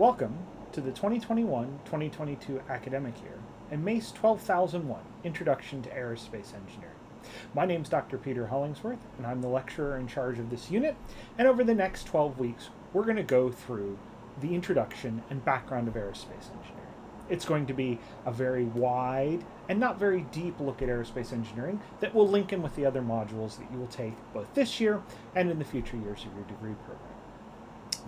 Welcome to the 2021-2022 academic year and MACE 12001, Introduction to Aerospace Engineering. My name's Dr. Peter Hollingsworth, and I'm the lecturer in charge of this unit, and over the next 12 weeks, we're going to go through the introduction and background of aerospace engineering. It's going to be a very wide and not very deep look at aerospace engineering that will link in with the other modules that you will take both this year and in the future years of your degree program.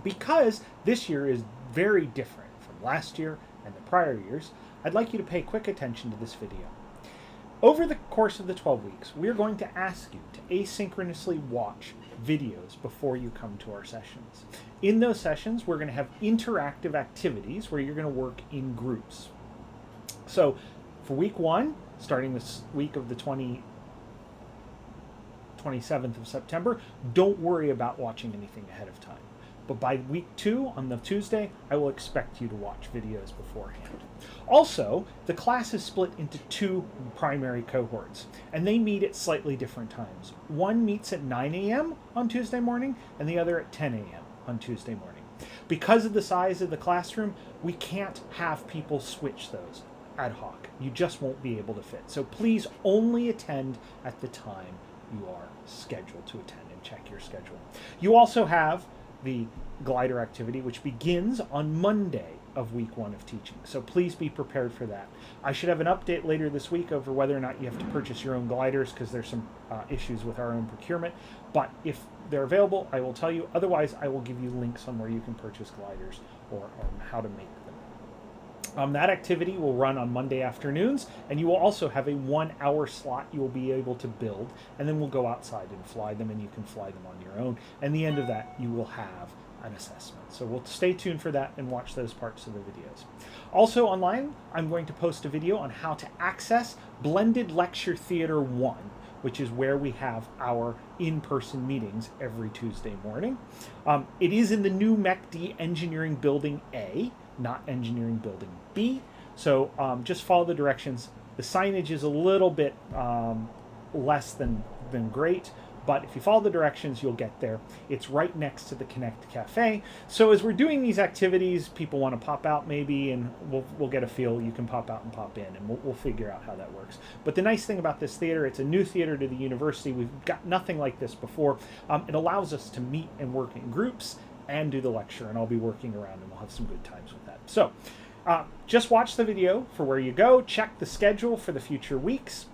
Because this year is very different from last year and the prior years, I'd like you to pay quick attention to this video. Over the course of the 12 weeks, we're going to ask you to asynchronously watch videos before you come to our sessions. In those sessions, we're going to have interactive activities where you're going to work in groups. So for week one, starting this week of the 27th of September, don't worry about watching anything ahead of time. But by week 2, on the Tuesday, I will expect you to watch videos beforehand. Also, the class is split into 2 primary cohorts, and they meet at slightly different times. One meets at 9 a.m. on Tuesday morning, and the other at 10 a.m. on Tuesday morning. Because of the size of the classroom, we can't have people switch those ad hoc. You just won't be able to fit. So please only attend at the time you are scheduled to attend, and check your schedule. You also have the glider activity, which begins on Monday of week 1 of teaching. So please be prepared for that. I should have an update later this week over whether or not you have to purchase your own gliders, because there's some issues with our own procurement. But if they're available, I will tell you. Otherwise, I will give you links on where you can purchase gliders or how to make them. That activity will run on Monday afternoons, and you will also have a 1-hour slot you will be able to build, and then we'll go outside and fly them, and you can fly them on your own. And the end of that, you will have an assessment. So we'll stay tuned for that and watch those parts of the videos. Also online, I'm going to post a video on how to access Blended Lecture Theater 1, which is where we have our in-person meetings every Tuesday morning. It is in the new MECD Engineering Building A, not Engineering Building B. So just follow the directions. The signage is a little bit less than great, but if you follow the directions, you'll get there. It's right next to the Connect Cafe. So as we're doing these activities, people want to pop out maybe, and we'll get a feel. You can pop out and pop in, and we'll figure out how that works. But the nice thing about this theater, it's a new theater to the university. We've got nothing like this before. It allows us to meet and work in groups and do the lecture, and I'll be working around, and we'll have some good times with that. So just watch the video for where you go. Check the schedule for the future weeks.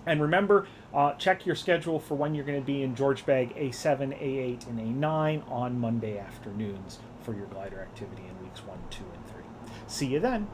And remember, check your schedule for when you're going to be in George Bag A7, A8, and A9 on Monday afternoons for your glider activity in weeks 1, 2, and 3. See you then.